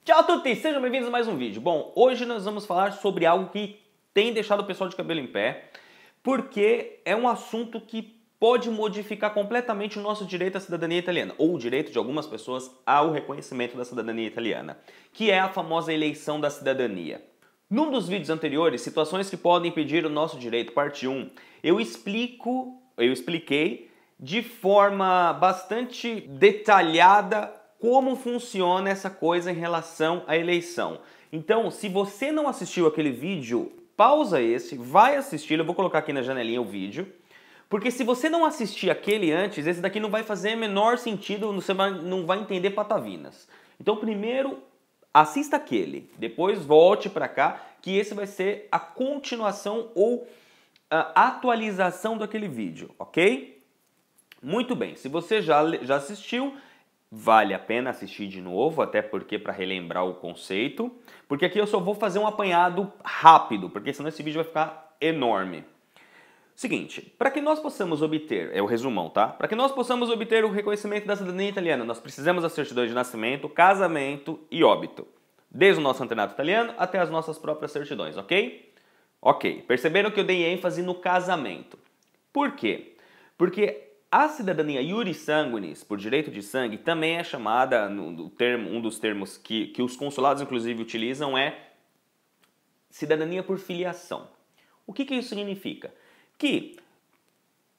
Ciao a tutti, sejam bem-vindos a mais um vídeo. Bom, hoje nós vamos falar sobre algo que tem deixado o pessoal de cabelo em pé, porque é um assunto que pode modificar completamente o nosso direito à cidadania italiana, ou o direito de algumas pessoas ao reconhecimento da cidadania italiana, que é a famosa eleição da cidadania. Num dos vídeos anteriores, Situações que podem impedir o nosso direito, parte 1, eu expliquei de forma bastante detalhada como funciona essa coisa em relação à eleição. Então, se você não assistiu aquele vídeo, pausa esse, vai assistir, eu vou colocar aqui na janelinha o vídeo, porque se você não assistir aquele antes, esse daqui não vai fazer menor sentido, você não vai entender patavinas. Então, primeiro, assista aquele, depois volte para cá, que esse vai ser a continuação ou a atualização daquele vídeo, ok? Muito bem, se você já assistiu, vale a pena assistir de novo, até porque para relembrar o conceito, porque aqui eu só vou fazer um apanhado rápido, porque senão esse vídeo vai ficar enorme. Seguinte, para que nós possamos obter, é o resumão, tá? Para que nós possamos obter o reconhecimento da cidadania italiana, nós precisamos da certidão de nascimento, casamento e óbito. Desde o nosso antenato italiano até as nossas próprias certidões, ok? Ok, perceberam que eu dei ênfase no casamento. Por quê? Porque a cidadania iuris sanguinis, por direito de sangue, também é chamada, um dos termos que os consulados inclusive utilizam é cidadania por filiação. O que isso significa? Que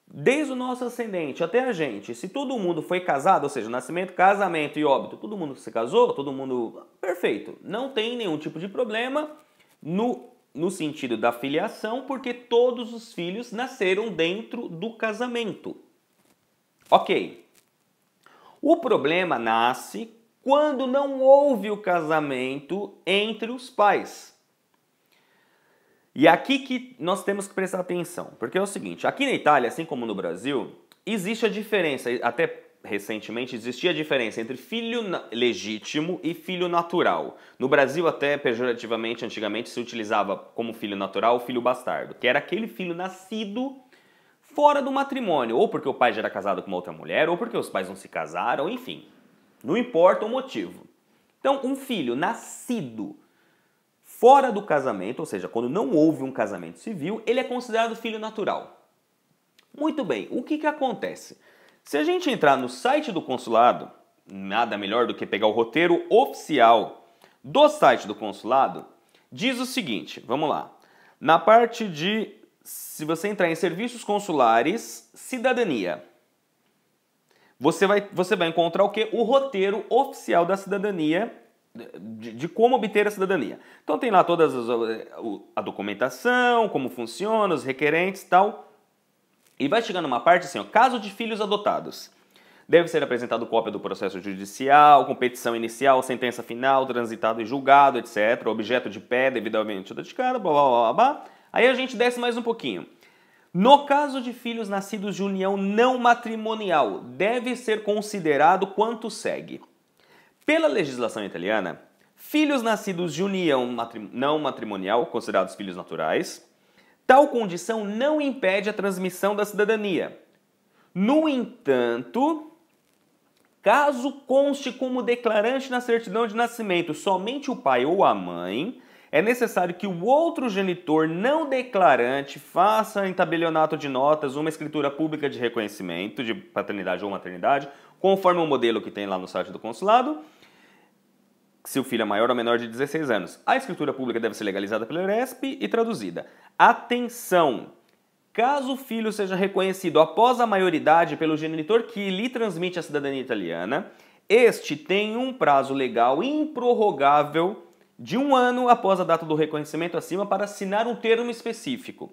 desde o nosso ascendente até a gente, se todo mundo foi casado, ou seja, nascimento, casamento e óbito, todo mundo se casou, todo mundo... Perfeito, não tem nenhum tipo de problema no sentido da filiação, porque todos os filhos nasceram dentro do casamento. Ok. O problema nasce quando não houve o casamento entre os pais. E aqui que nós temos que prestar atenção, porque é o seguinte, aqui na Itália, assim como no Brasil, existe a diferença, até recentemente existia a diferença entre filho legítimo e filho natural. No Brasil, até pejorativamente, antigamente se utilizava como filho natural o filho bastardo, que era aquele filho nascido fora do matrimônio, ou porque o pai já era casado com uma outra mulher, ou porque os pais não se casaram, enfim. Não importa o motivo. Então, um filho nascido fora do casamento, ou seja, quando não houve um casamento civil, ele é considerado filho natural. Muito bem, o que acontece? Se a gente entrar no site do consulado, nada melhor do que pegar o roteiro oficial do site do consulado, diz o seguinte, vamos lá. Na parte de... Se você entrar em serviços consulares, cidadania, você vai encontrar o quê? O roteiro oficial da cidadania, de como obter a cidadania. Então tem lá toda a documentação, como funciona, os requerentes e tal. E vai chegando uma parte assim, ó, caso de filhos adotados. Deve ser apresentado cópia do processo judicial, competição inicial, sentença final, transitado e julgado, etc. Objeto de pé, devidamente dedicado, blá blá blá blá. Aí a gente desce mais um pouquinho. No caso de filhos nascidos de união não matrimonial, deve ser considerado quanto segue. Pela legislação italiana, filhos nascidos de união não matrimonial, considerados filhos naturais, tal condição não impede a transmissão da cidadania. No entanto, caso conste como declarante na certidão de nascimento somente o pai ou a mãe, é necessário que o outro genitor não declarante faça em tabelionato de notas uma escritura pública de reconhecimento de paternidade ou maternidade, conforme o modelo que tem lá no site do consulado, se o filho é maior ou menor de 16 anos. A escritura pública deve ser legalizada pela ERESP e traduzida. Atenção! Caso o filho seja reconhecido após a maioridade pelo genitor que lhe transmite a cidadania italiana, este tem um prazo legal improrrogável de 1 ano após a data do reconhecimento acima para assinar um termo específico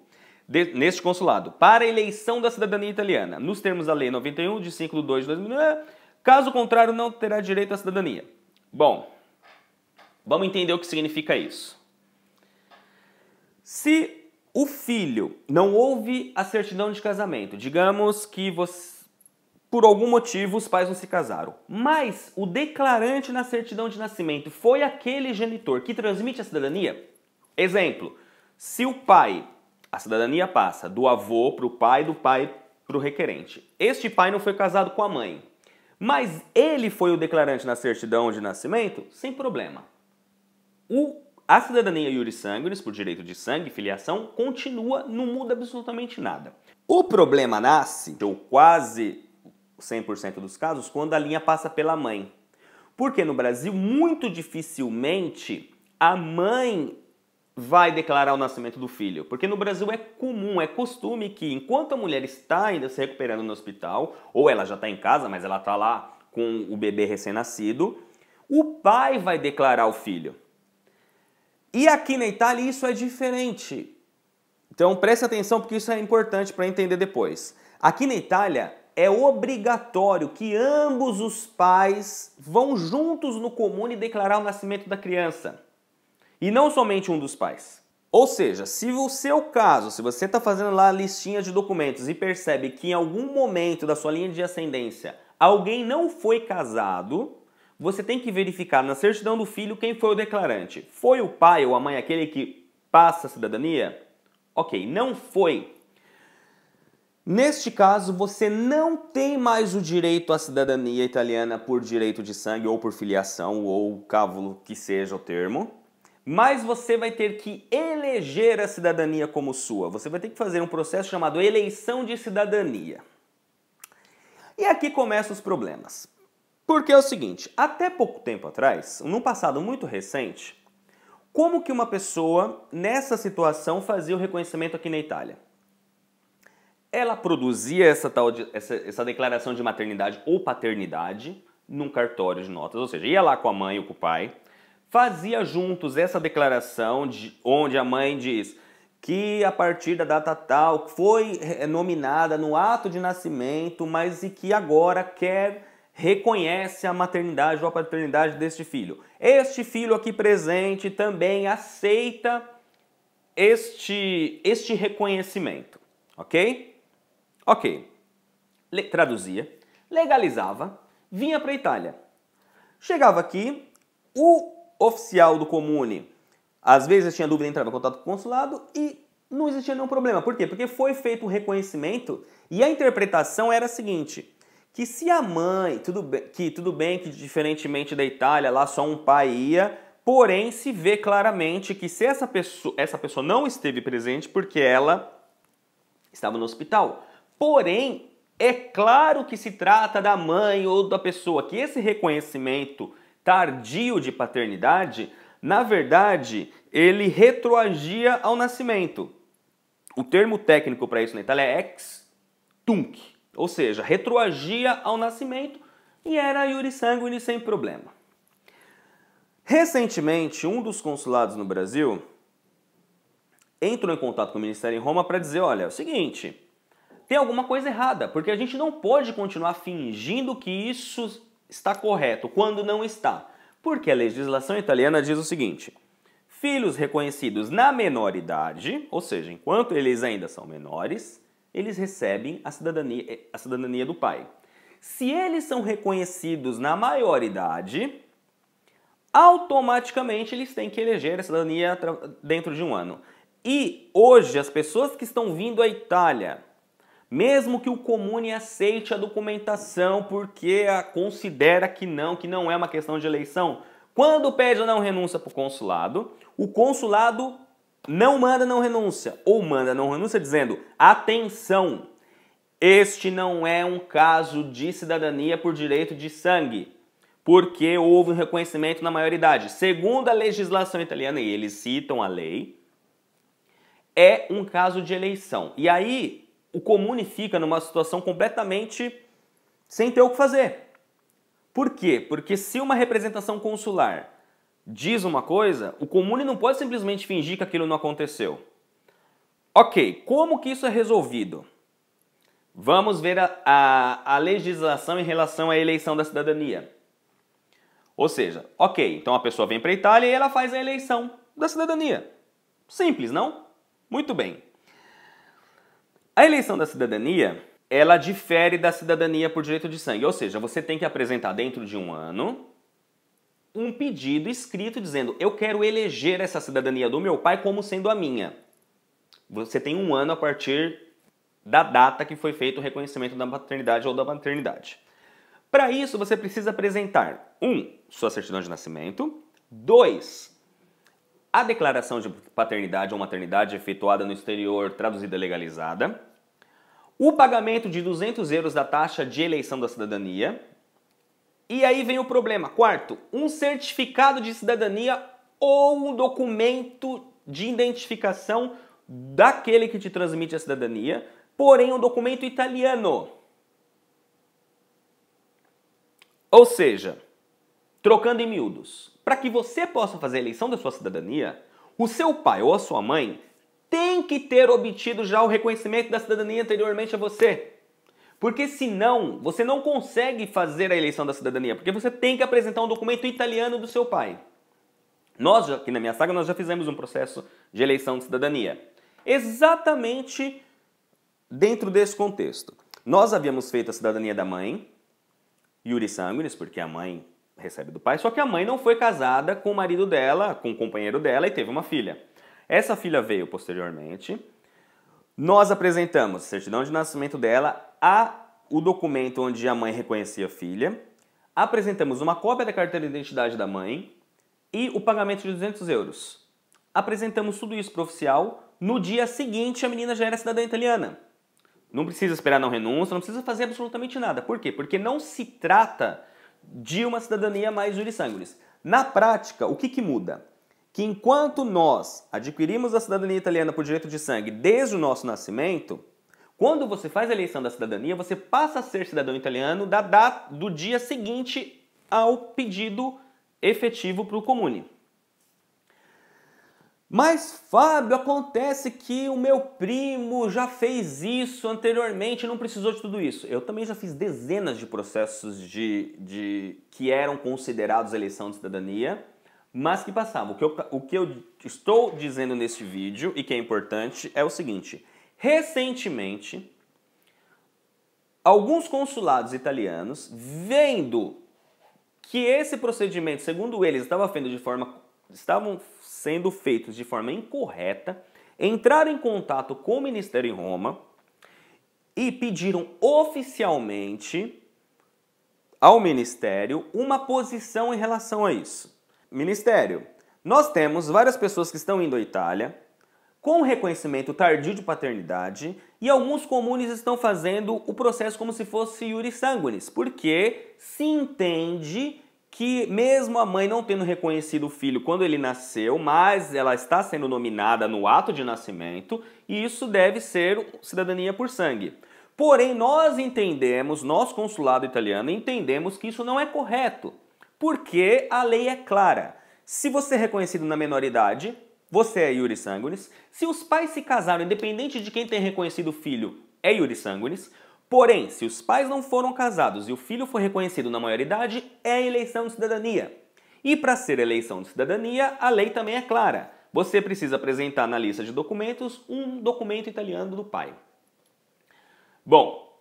neste consulado para a eleição da cidadania italiana, nos termos da Lei 91 de 5 de 2 de 2009, caso contrário não terá direito à cidadania. Bom, vamos entender o que significa isso. Se o filho não houve a certidão de casamento, digamos que por algum motivo os pais não se casaram, mas o declarante na certidão de nascimento foi aquele genitor que transmite a cidadania, exemplo, se o pai, a cidadania passa do avô para o pai, do pai para o requerente. Este pai não foi casado com a mãe, mas ele foi o declarante na certidão de nascimento, sem problema. A cidadania iuris sanguinis, por direito de sangue, filiação, continua, não muda absolutamente nada. O problema nasce, ou quase 100% dos casos, quando a linha passa pela mãe. Porque no Brasil, muito dificilmente, a mãe vai declarar o nascimento do filho. Porque no Brasil é comum, é costume que enquanto a mulher está ainda se recuperando no hospital, ou ela já está em casa, mas ela está lá com o bebê recém-nascido, o pai vai declarar o filho. E aqui na Itália isso é diferente. Então preste atenção porque isso é importante para entender depois. Aqui na Itália é obrigatório que ambos os pais vão juntos no comune declarar o nascimento da criança. E não somente um dos pais. Ou seja, se o seu caso, se você está fazendo lá a listinha de documentos e percebe que em algum momento da sua linha de ascendência alguém não foi casado, você tem que verificar na certidão do filho quem foi o declarante. Foi o pai ou a mãe aquele que passa a cidadania? Ok, não foi. Neste caso, você não tem mais o direito à cidadania italiana por direito de sangue ou por filiação ou cávulo que seja o termo. Mas você vai ter que eleger a cidadania como sua. Você vai ter que fazer um processo chamado eleição de cidadania. E aqui começam os problemas. Porque é o seguinte, até pouco tempo atrás, num passado muito recente, como que uma pessoa nessa situação fazia o reconhecimento aqui na Itália? Ela produzia essa declaração de maternidade ou paternidade num cartório de notas, ou seja, ia lá com a mãe ou com o pai, fazia juntos essa declaração onde a mãe diz que a partir da data tal foi nominada no ato de nascimento, mas e que agora reconhece a maternidade ou a paternidade deste filho. Este filho aqui presente também aceita este reconhecimento, ok? Ok. Traduzia, legalizava, vinha para a Itália. Chegava aqui, o oficial do comune, às vezes tinha dúvida, entrava em contato com o consulado e não existia nenhum problema. Por quê? Porque foi feito o reconhecimento e a interpretação era a seguinte, que se a mãe, tudo bem que diferentemente da Itália, lá só um pai ia, porém se vê claramente que se essa pessoa não esteve presente porque ela estava no hospital. Porém, é claro que se trata da mãe ou da pessoa, que esse reconhecimento tardio de paternidade, na verdade, ele retroagia ao nascimento. O termo técnico para isso na Itália é ex tunc, ou seja, retroagia ao nascimento e era iuris sanguinis sem problema. Recentemente, um dos consulados no Brasil entrou em contato com o Ministério em Roma para dizer, olha, é o seguinte, tem alguma coisa errada, porque a gente não pode continuar fingindo que isso está correto quando não está. Porque a legislação italiana diz o seguinte, filhos reconhecidos na menoridade, ou seja, enquanto eles ainda são menores, eles recebem a cidadania do pai. Se eles são reconhecidos na maioridade, automaticamente eles têm que eleger a cidadania dentro de um ano. E hoje as pessoas que estão vindo à Itália, mesmo que o comune aceite a documentação porque considera que não é uma questão de eleição, quando pede a não renúncia para o consulado não manda não renúncia, ou manda não renúncia dizendo, atenção, este não é um caso de cidadania por direito de sangue, porque houve um reconhecimento na maioridade. Segundo a legislação italiana, e eles citam a lei, é um caso de eleição. E aí o comune fica numa situação completamente sem ter o que fazer. Por quê? Porque se uma representação consular diz uma coisa, o comune não pode simplesmente fingir que aquilo não aconteceu. Ok, como que isso é resolvido? Vamos ver a legislação em relação à eleição da cidadania. Ou seja, ok, então a pessoa vem para a Itália e ela faz a eleição da cidadania. Simples, não? Muito bem. A eleição da cidadania, ela difere da cidadania por direito de sangue. Ou seja, você tem que apresentar dentro de um ano um pedido escrito dizendo eu quero eleger essa cidadania do meu pai como sendo a minha. Você tem um ano a partir da data que foi feito o reconhecimento da paternidade ou da maternidade. Para isso, você precisa apresentar 1. Sua certidão de nascimento. 2. a declaração de paternidade ou maternidade efetuada no exterior, traduzida e legalizada, o pagamento de 200 euros da taxa de eleição da cidadania, e aí vem o problema. Quarto, um certificado de cidadania ou um documento de identificação daquele que te transmite a cidadania, porém um documento italiano. Ou seja, trocando em miúdos, para que você possa fazer a eleição da sua cidadania, o seu pai ou a sua mãe tem que ter obtido já o reconhecimento da cidadania anteriormente a você. Porque senão, você não consegue fazer a eleição da cidadania, porque você tem que apresentar um documento italiano do seu pai. Nós, aqui na Minha Saga, nós já fizemos um processo de eleição de cidadania. Exatamente dentro desse contexto. Nós havíamos feito a cidadania da mãe, iuris sanguinis, porque a mãe recebe do pai, só que a mãe não foi casada com o marido dela, com o companheiro dela e teve uma filha. Essa filha veio posteriormente. Nós apresentamos a certidão de nascimento dela, o documento onde a mãe reconhecia a filha, apresentamos uma cópia da carteira de identidade da mãe e o pagamento de 200 euros. Apresentamos tudo isso para o oficial, no dia seguinte a menina já era cidadã italiana. Não precisa esperar não renúncia, não precisa fazer absolutamente nada. Por quê? Porque não se trata de uma cidadania mais iuris sanguinis. Na prática, o que muda? Que enquanto nós adquirimos a cidadania italiana por direito de sangue desde o nosso nascimento, quando você faz a eleição da cidadania, você passa a ser cidadão italiano do dia seguinte ao pedido efetivo para o comune. Mas, Fábio, acontece que o meu primo já fez isso anteriormente e não precisou de tudo isso. Eu também já fiz dezenas de processos que eram considerados eleição de cidadania, mas que passavam. O que eu estou dizendo neste vídeo, e que é importante, é o seguinte. Recentemente, alguns consulados italianos, vendo que esse procedimento, segundo eles, estavam sendo feitos de forma incorreta, entraram em contato com o Ministério em Roma e pediram oficialmente ao Ministério uma posição em relação a isso. Ministério, nós temos várias pessoas que estão indo à Itália com reconhecimento tardio de paternidade e alguns comunes estão fazendo o processo como se fosse iuris sanguinis, porque se entende que mesmo a mãe não tendo reconhecido o filho quando ele nasceu, mas ela está sendo nominada no ato de nascimento e isso deve ser cidadania por sangue. Porém, nós consulado italiano, entendemos que isso não é correto, porque a lei é clara. Se você é reconhecido na menoridade, você é iuris sanguinis. Se os pais se casaram, independente de quem tem reconhecido o filho, é iuris sanguinis. Porém, se os pais não foram casados e o filho foi reconhecido na maioridade, é eleição de cidadania. E para ser eleição de cidadania, a lei também é clara. Você precisa apresentar na lista de documentos um documento italiano do pai. Bom,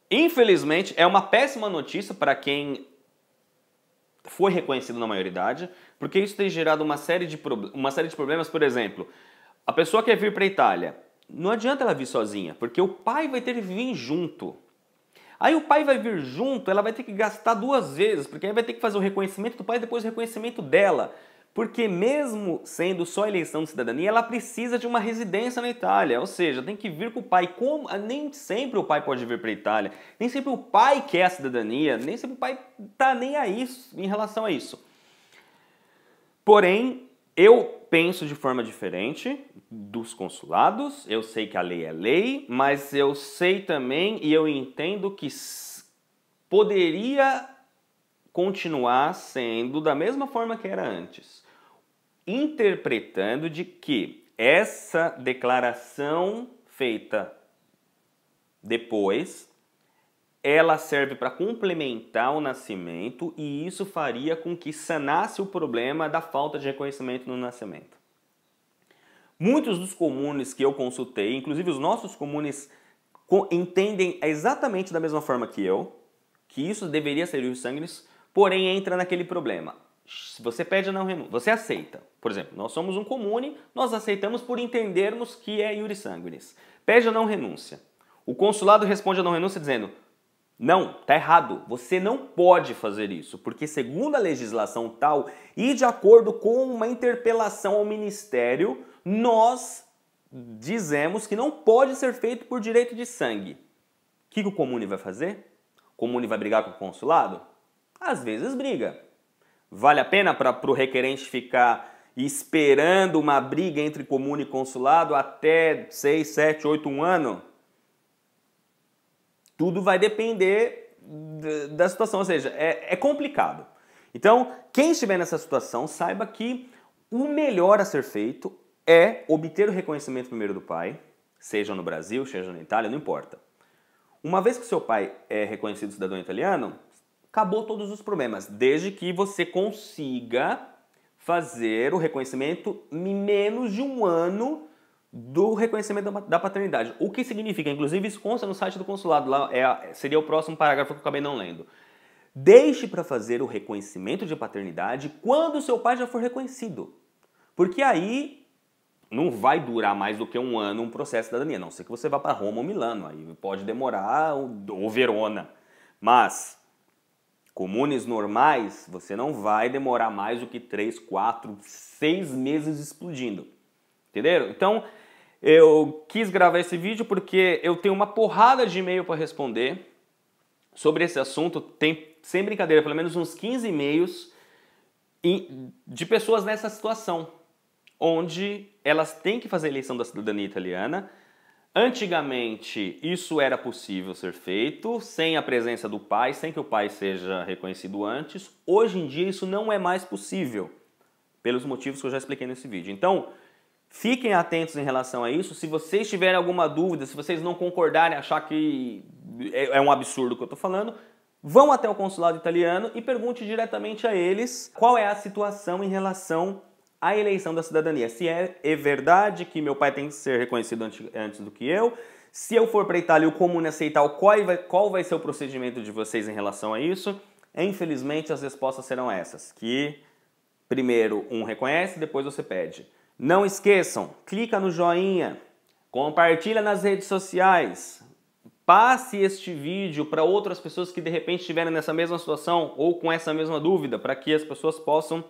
infelizmente é uma péssima notícia para quem foi reconhecido na maioridade, porque isso tem gerado uma série de problemas. Por exemplo, a pessoa quer vir para a Itália. Não adianta ela vir sozinha, porque o pai vai ter que vir junto. Aí o pai vai vir junto, ela vai ter que gastar duas vezes, porque aí vai ter que fazer o reconhecimento do pai e depois o reconhecimento dela. Porque mesmo sendo só eleição de cidadania, ela precisa de uma residência na Itália. Ou seja, tem que vir com o pai. Nem sempre o pai pode vir para a Itália, nem sempre o pai quer a cidadania, nem sempre o pai está nem aí em relação a isso. Porém, eu penso de forma diferente dos consulados, eu sei que a lei é lei, mas eu sei também e eu entendo que poderia continuar sendo da mesma forma que era antes, interpretando de que essa declaração feita depois, ela serve para complementar o nascimento e isso faria com que sanasse o problema da falta de reconhecimento no nascimento. Muitos dos comunes que eu consultei, inclusive os nossos comunes, entendem exatamente da mesma forma que eu, que isso deveria ser iuris sanguinis, porém entra naquele problema. Se você pede a não renúncia, você aceita. Por exemplo, nós somos um comune, nós aceitamos por entendermos que é iuris sanguinis. Pede a não renúncia. O consulado responde a não renúncia dizendo: Não, tá errado. Você não pode fazer isso, porque segundo a legislação tal e de acordo com uma interpelação ao Ministério, nós dizemos que não pode ser feito por direito de sangue. O que o Comune vai fazer? O Comune vai brigar com o consulado? Às vezes briga. Vale a pena para o requerente ficar esperando uma briga entre Comune e consulado até 6, 7, 8, 1 ano? Tudo vai depender da situação, ou seja, é complicado. Então, quem estiver nessa situação, saiba que o melhor a ser feito é obter o reconhecimento primeiro do pai, seja no Brasil, seja na Itália, não importa. Uma vez que seu pai é reconhecido cidadão italiano, acabou todos os problemas, desde que você consiga fazer o reconhecimento em menos de 1 ano do reconhecimento da paternidade. O que significa, inclusive isso consta no site do consulado, lá seria o próximo parágrafo que eu acabei não lendo. Deixe para fazer o reconhecimento de paternidade quando o seu pai já for reconhecido. Porque aí não vai durar mais do que 1 ano um processo de cidadania, a não ser que você vá para Roma ou Milano, aí pode demorar, ou Verona. Mas comunes normais, você não vai demorar mais do que 3, 4, 6 meses explodindo. Entenderam? Então, eu quis gravar esse vídeo porque eu tenho uma porrada de e-mail para responder sobre esse assunto. Tem, sem brincadeira, pelo menos uns 15 e-mails de pessoas nessa situação, onde elas têm que fazer a eleição da cidadania italiana. Antigamente, isso era possível ser feito sem a presença do pai, sem que o pai seja reconhecido antes. Hoje em dia, isso não é mais possível, pelos motivos que eu já expliquei nesse vídeo. Então, fiquem atentos em relação a isso. Se vocês tiverem alguma dúvida, se vocês não concordarem, achar que é um absurdo o que eu estou falando, vão até o consulado italiano e pergunte diretamente a eles qual é a situação em relação à eleição da cidadania. Se é verdade que meu pai tem que ser reconhecido antes do que eu, se eu for para a Itália e o Comune aceitar, qual vai ser o procedimento de vocês em relação a isso. Infelizmente, as respostas serão essas, que primeiro um reconhece, depois você pede. Não esqueçam, clica no joinha, compartilha nas redes sociais, passe este vídeo para outras pessoas que de repente estiverem nessa mesma situação ou com essa mesma dúvida, para que as pessoas possam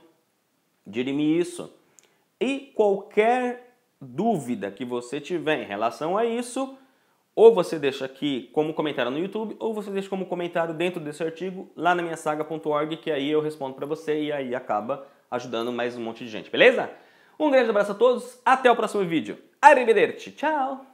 dirimir isso. E qualquer dúvida que você tiver em relação a isso, ou você deixa aqui como comentário no YouTube, ou você deixa como comentário dentro desse artigo lá na minhasaga.org, que aí eu respondo para você e aí acaba ajudando mais um monte de gente, beleza? Um grande abraço a todos, até o próximo vídeo. Arrivederci, tchau!